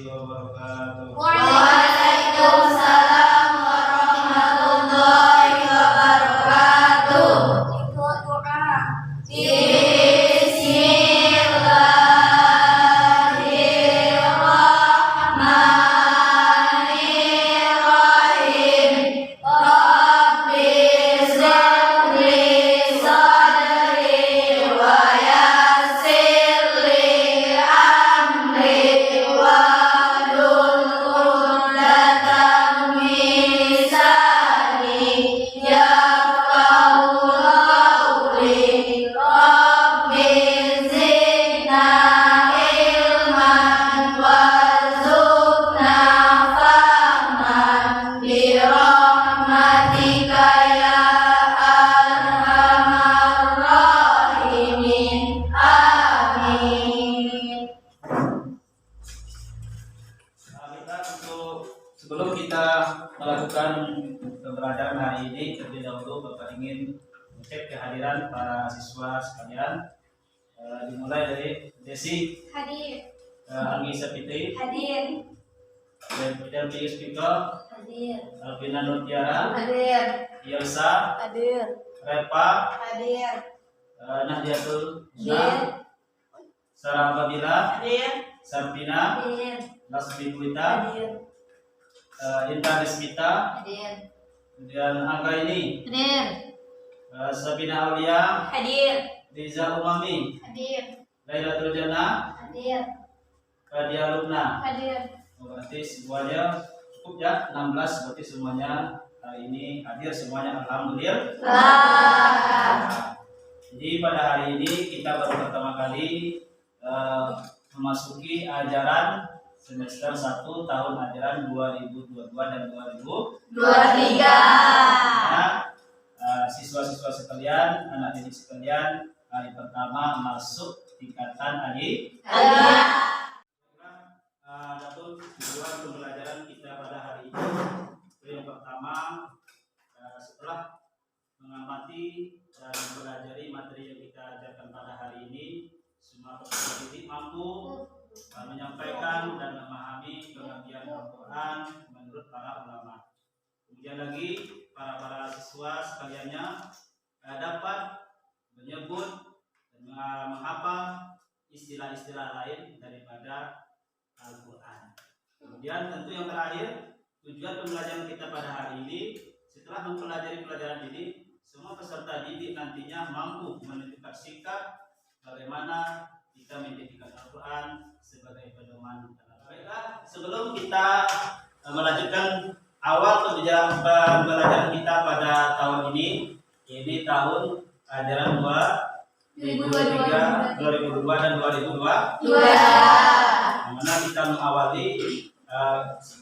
wabarakatuh. Waalaikumsalam warahmatullahi wabarakatuh. Ikut doa. Bismillahirrahmanirrahim. Rabbi zidni sadri wa yassir li amri wahlul 'uqdatam min lisani yafqahu qawli. Rabbi zidna ilman warzuqna fahman bi rahmatika ya arhamar rahimin. Amin. Sebelum kita melakukan pembelajaran hari ini, terlebih dahulu Bapak ingin mengecek kehadiran para siswa sekalian. Dimulai dari Desi, Hadir. Anggi Sapitri, Hadir. Delvi Speaker, Hadir. Alvina Nurtiara, Hadir. Yelsa, Hadir. Repa, Hadir. Nahdiatul Hadir. Husna, Sarah Fadila, Hadir. Sarpina, Hadir. Lasmi Buita, Hadir. Intan Desmita, Hadir. kemudian angka ini Hadir. Sabina Aulia, Hadir. Riza Umami, Hadir. Lailatul Jannah, Hadir. Radia Lubna. Hadir. Berarti semuanya cukup ya, 16, berarti semuanya hari ini hadir semuanya, alhamdulillah. Jadi pada hari ini kita baru pertama kali memasuki ajaran semester 1 tahun ajaran 2022 dan 2023. Siswa-siswa sekalian, anak didik sekalian, hari pertama masuk tingkatan adik. Adapun tujuan pembelajaran kita pada hari ini, yang pertama, setelah mengamati dan mempelajari materi yang kita ajarkan pada hari ini, semua peserta didik mampu menyampaikan dan memahami pengertian Al-Quran menurut para ulama. Kemudian lagi para siswa sekaliannya dapat menyebut dan menghafal istilah-istilah lain daripada Al-Quran. Kemudian tentu yang terakhir, tujuan pembelajaran kita pada hari ini, setelah mempelajari pelajaran ini, semua peserta didik nantinya mampu menentukan sikap bagaimana kita menjadikan Al-Quran sebagai pedoman. Baiklah, sebelum kita melanjutkan awal pembelajaran kita pada tahun ini tahun ajaran 2023, 2002 dan 2022. Mana kita mengawali.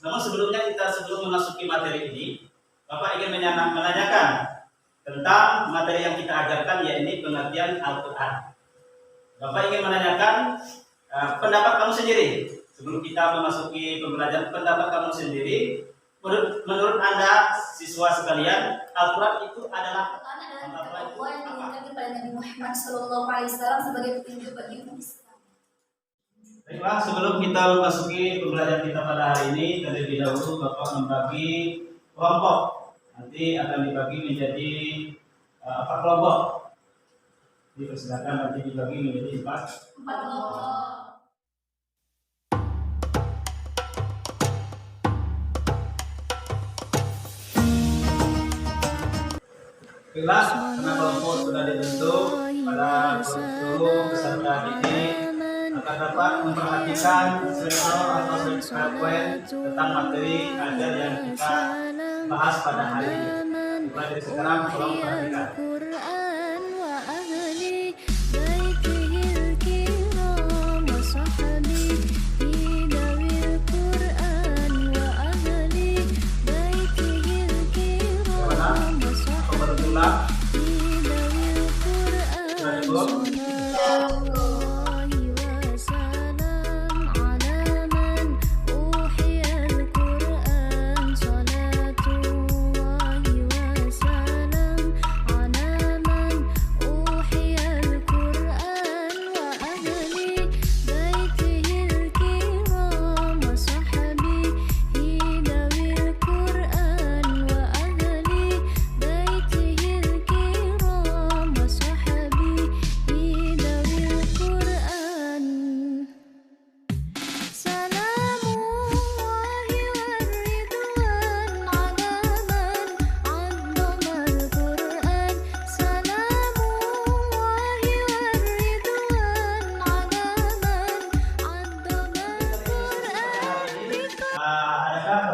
Namun sebelum memasuki materi ini, Bapak ingin menanyakan tentang materi yang kita ajarkan, yaitu pengertian Al-Quran. Bapak ingin menanyakan pendapat kamu sendiri sebelum kita memasuki pembelajaran. Pendapat kamu sendiri, menurut Anda siswa sekalian, Al-Quran itu adalah Allah yang diinginkan kepada Nabi Muhammad SAW sebagai petunjuk bagi umat Islam. Baiklah, sebelum kita memasuki pembelajaran kita pada hari ini, terlebih dahulu Bapak membagi kelompok. Nanti akan dibagi menjadi 4 kelompok. Dipersilakan nanti dibagi menjadi 4 kelompok. Baiklah, karena kelompok sudah dibentuk, pada seluruh peserta didik akan dapat memperhatikan sensor atau poin tentang materi ajar yang kita bahas pada hari ini. Mulai dari sekarang, tolong perhatikan. Salatu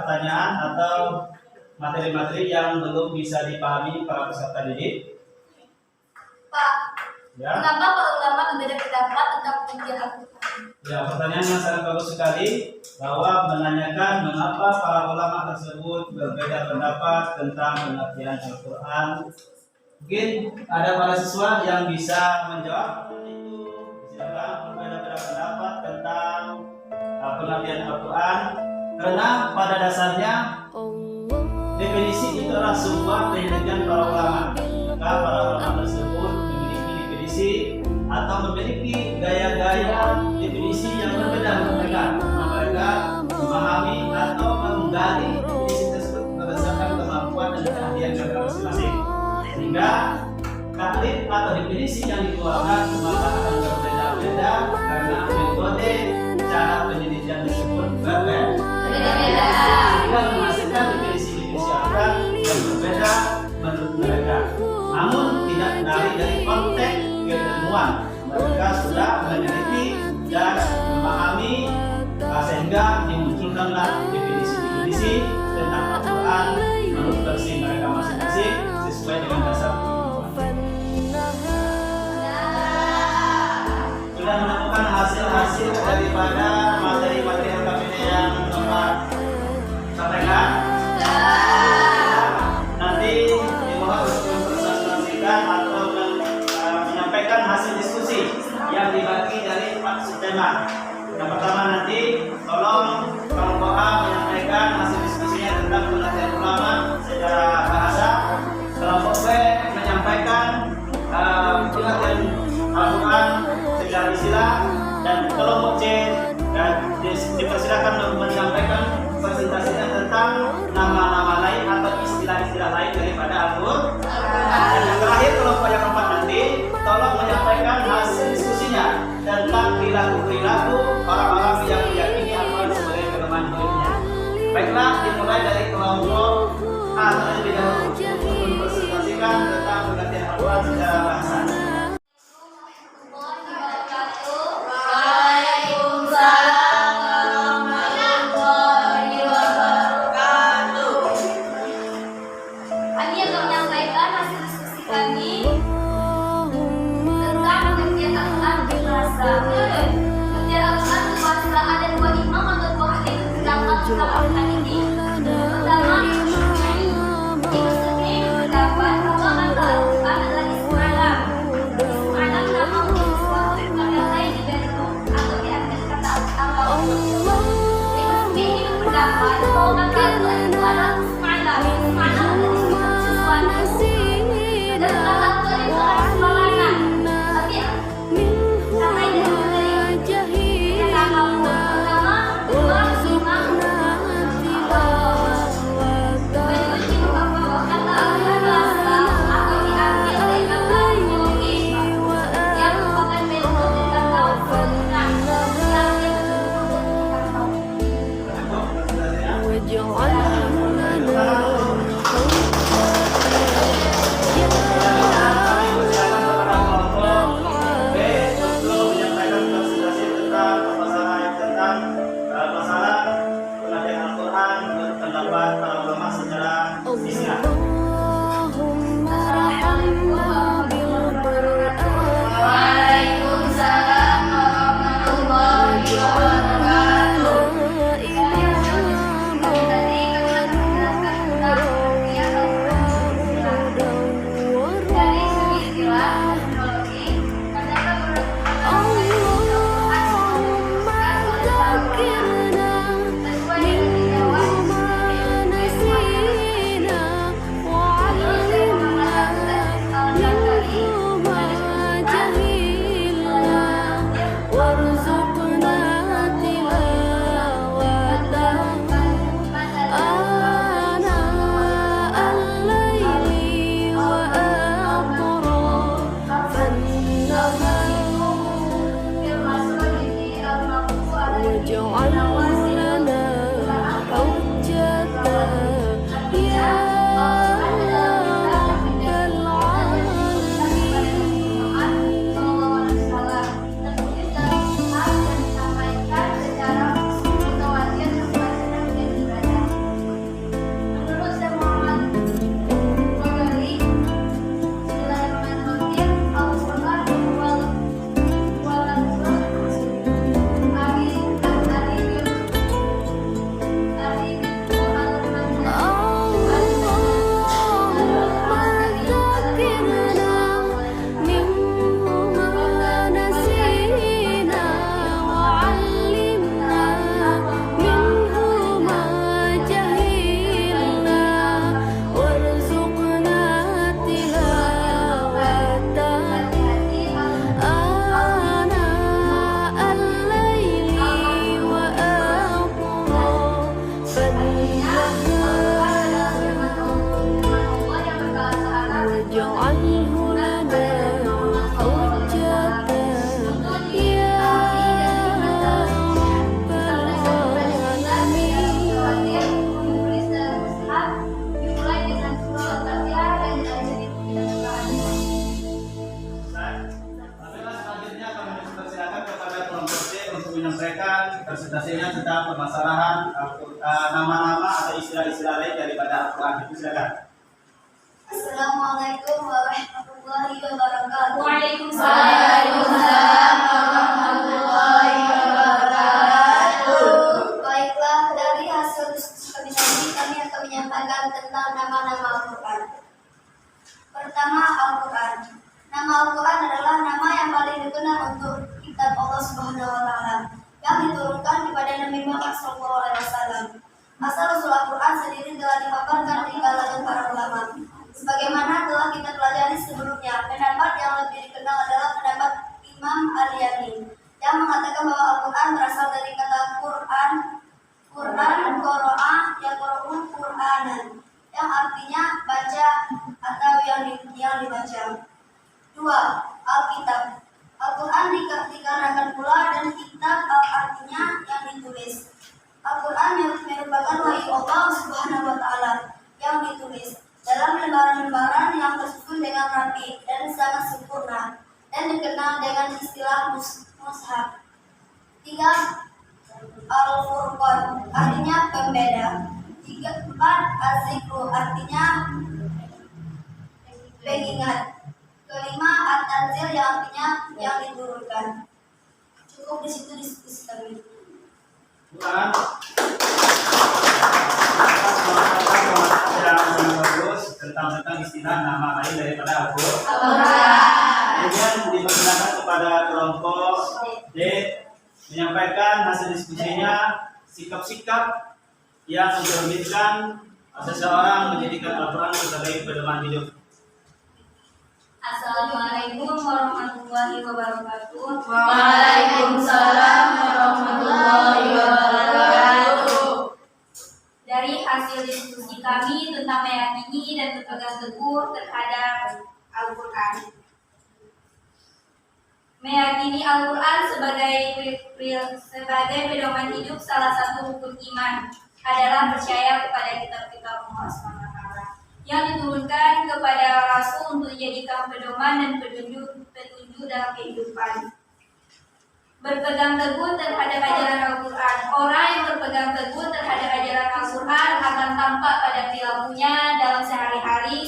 pertanyaan atau materi-materi yang belum bisa dipahami para peserta didik? Pak, Ya. kenapa para ulama berbeda pendapat tentang pentingnya Al-Quran? Ya, pertanyaan yang sangat bagus sekali bahwa menanyakan mengapa para ulama tersebut berbeda pendapat tentang pengertian Al-Quran. Mungkin ada para siswa yang bisa menjawab itu. Silakan berbeda pendapat tentang pengertian Al-Quran, karena pada dasarnya definisi itu adalah sebuah penelitian para ulama. Maka para ulama tersebut memiliki definisi atau memiliki gaya-gaya definisi yang berbeda mereka. Mereka memahami atau menggali definisi tersebut berdasarkan kemampuan dan keahlian mereka masing-masing. Sehingga taklid atau definisi yang dikeluarkan maka akan berbeda-beda karena metode cara penelitian tersebut berbeda. Sehingga menghasilkan definisi-definisi Al-Quran yang berbeda menurut mereka. Namun tidak dari konteks keilmuan. Mereka sudah meneliti dan memahami sehingga dimunculkanlah definisi-definisi tentang Al-Quran menurut versi mereka masing-masing sesuai dengan dasar pengetahuan. Sudah menemukan hasil-hasil daripada materi-materi LKPD yang Bapak sampaikan? Nanti dimohon untuk mempresentasikan atau menyampaikan hasil diskusi yang dibagi dari 4 subtema. Yang pertama nanti tolong kelompok A menyampaikan hasil diskusinya tentang pengertian ulama secara bahasa. Kelompok B menyampaikan pengertian Al-Quran secara istilah, dan kelompok C dan dipersilakan menyampaikan presentasinya tentang nama-nama lain atau istilah-istilah lain daripada Al-Quran. Dan yang terakhir kelompok yang keempat nanti tolong menyampaikan hasil diskusinya tentang perilaku orang-orang yang meyakini Al-Quran sebagai kelemahan hidupnya. Baiklah, dimulai dari kelompok A terlebih dahulu untuk mempresentasikan tentang pengertian Al-Quran secara bahasa. Kami akan menyampaikan hasil diskusi kami tentang pengertian Al-Quran berbahasa. Pengertian Al-Quran berbahasa ada 2 imam atau 2 ahli pendapat tentang Al-Quran ini. Pertama, Ibnu Sunni berpendapat bahwa kata Al-Quran adalah ismu alam. Ismu alam nama untuk suatu perkara lain digantung atau diambil kata Allah. Ibnu Sunni ini berpendapat bahwa kata Al-Quran itu adalah ismu alam. Ismu alam adalah sesuatu dan kata Al-Quran itu adalah semalangan. Tapi sampai dari kata Allah pertama, dua, imam, menyebut bahwa kata Al-Quran bahasa atau diambil dari kata Al-Quran yang merupakan metode kata Al-Quran yang Cukup presentasinya? واجعلنا permasalahan nama-nama atau istilah-istilah lain daripada Al-Quran. Itu silakan. Assalamualaikum warahmatullahi wabarakatuh. Waalaikumsalam warahmatullahi wabarakatuh. Baiklah, dari hasil diskusi kami tadi, kami akan menyampaikan tentang nama-nama Al-Quran. Pertama, Al-Quran. Nama Al-Quran adalah nama yang paling dikenal untuk kitab Allah Subhanahu wa Ta'ala yang diturunkan kepada Nabi Muhammad SAW. Asal-usul Al-Quran sendiri telah dipaparkan di kalangan para ulama. Sebagaimana telah kita pelajari sebelumnya, pendapat yang lebih dikenal adalah pendapat Imam Al-Yani yang mengatakan bahwa Al-Quran berasal dari kata Quran dan Qur'an, yaqra'ul Qur'anan, yang artinya baca atau yang dibaca. 2. Alkitab. Al-Quran dikarenakan pula dan kitab artinya yang ditulis. Al-Quran merupakan wahyu Allah Subhanahu wa Ta'ala yang ditulis dalam lembaran-lembaran yang tersusun dengan rapi dan sangat sempurna dan dikenal dengan istilah mushaf. 3. Al-Furqan artinya pembeda. 4. Az-Zikru artinya pengingat. 5. At-Tanzil yang artinya yang diturunkan. Cukup di situ diskusi kami. Bukan. Yang bagus tentang istilah nama lain daripada Al-Quran. Kemudian dipersilakan kepada kelompok D menyampaikan hasil diskusinya, sikap-sikap yang mencerminkan seseorang menjadikan Al-Quran sebagai pedoman hidup. Assalamualaikum warahmatullahi wabarakatuh. Waalaikumsalam warahmatullahi wabarakatuh. Dari hasil diskusi kami tentang meyakini dan berpegang teguh terhadap Al-Quran. Meyakini Al-Quran sebagai pedoman hidup salah satu rukun iman adalah percaya kepada kitab-kitab Allah SWT yang diturunkan kepada Rasul untuk dijadikan pedoman dan petunjuk dalam kehidupan. Berpegang teguh terhadap ajaran Al-Quran. Orang yang berpegang teguh terhadap ajaran Al-Quran akan tampak pada perilakunya dalam sehari-hari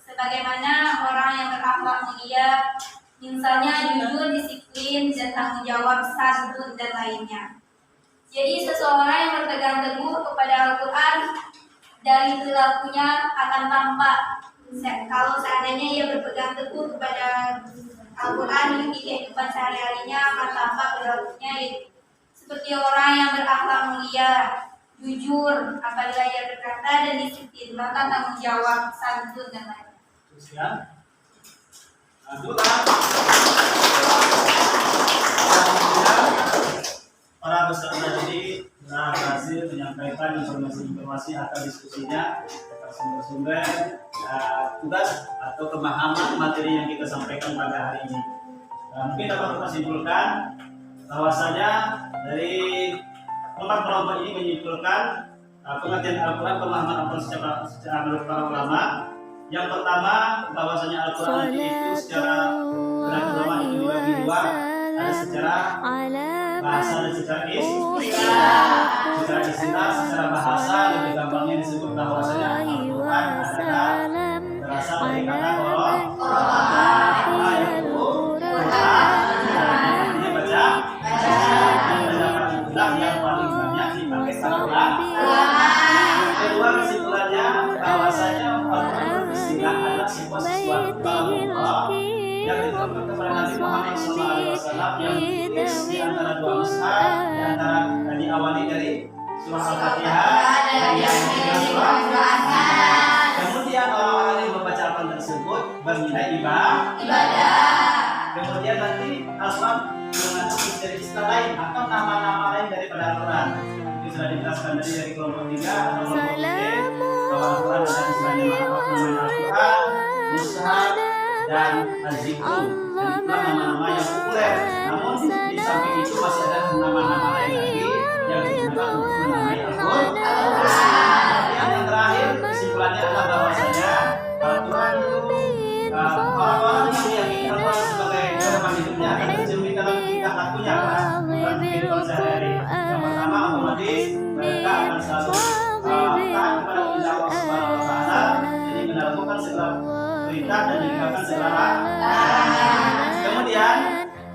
sebagaimana orang yang berakhlak mulia, misalnya jujur, disiplin, dan tanggung jawab, santun, dan lainnya. Jadi seseorang yang berpegang teguh kepada Al-Quran dari perilakunya akan tampak kalau seandainya ia berpegang teguh kepada Al-Quran di kehidupan sehari-harinya akan tampak perilakunya seperti orang yang berakhlak mulia, jujur apabila ia berkata, dan disiplin, maka tanggung jawab, santun, dan lain-lain. Sekian. Para peserta didik telah berhasil menyampaikan informasi-informasi atau diskusinya, sumber-sumber tugas atau pemahaman materi yang kita sampaikan pada hari ini. Mungkin dapat kita simpulkan bahwasanya dari kelompok ini menyimpulkan pengertian Al-Quran, pemahaman Al-Quran secara menurut para ulama. Yang pertama, bahwasanya Al-Quran itu secara ulama itu dibagi dua, ada secara bahasa dan secara istilah. Secara istilah, secara bahasa lebih gampangnya disebut bahwasanya Al-Quran adalah berasal dari kata Quran. Ini baca, mendapat itulah yang paling banyak dipakai Al-Quran. Kedua, kesimpulannya bahwasanya Al-Quran istilah adalah sebuah sesuatu Allah yang diturunkan kepada Nabi Muhammad SAW yang ditulis di antara dua mushaf, di antara diawali dari surah Al-Fatihah dan surah Al-Quran. Kemudian orang-orang yang membaca Al-Quran tersebut bernilai ibadah. Kemudian nanti Al-Quran mengandung istilah lain atau nama-nama lain daripada Al-Quran. Itu sudah dijelaskan dari kelompok 3 atau kelompok 3 bahwa Al-Quran ada istilahnya namanya Al-Quran, mushaf, dan Az-Zikru. Dan itulah nama-nama yang populer. Namun di samping itu masih ada nama-nama lain lagi yang digunakan untuk menamai Al-Quran. Yang terakhir kesimpulannya adalah bahwasanya Al-Quran itu orang-orang yang meyakini Al-Quran sebagai pedoman hidupnya akan tercermin dalam tingkah lakunya dalam kehidupan sehari-hari. Yang pertama, mereka akan selalu taat kepada perintah Allah Subhanahu wa taala, jadi melakukan segala perintah dan meninggalkan segala larangan. Kemudian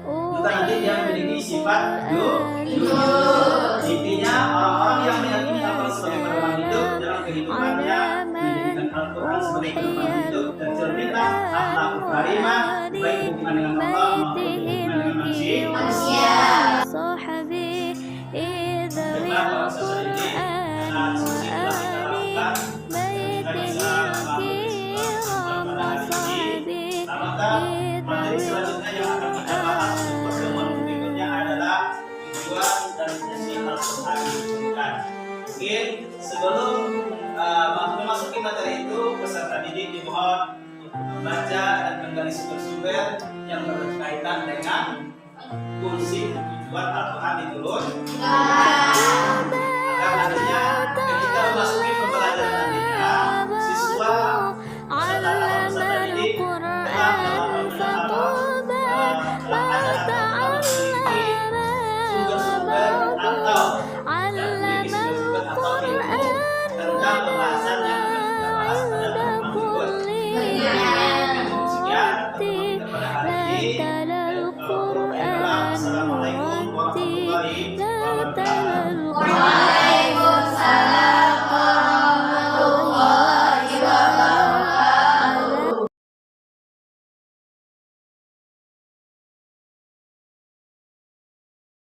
juga nanti dia memiliki sifat intinya orang-orang yang meyakini Allah sebagai pedoman hidup dalam kehidupannya, menjadikan Al-Quran sebagai pedoman hidup, tercerminlah akhlakul karimah baik hubungan dengan Allah maupun hubungan dengan manusia. Jemaah bangsa ini, karena diskusi telah kita lakukan, kita bisa pada hari ini. Maka materi selanjutnya yang akan kita bahas untuk pertemuan berikutnya adalah tujuan dan fungsi Al-Quran diturunkan. Mungkin sebelum memasuki materi itu, peserta didik dimohon untuk membaca dan menggali sumber-sumber yang berkaitan dengan fungsi tujuan Al-Quran diturunkan.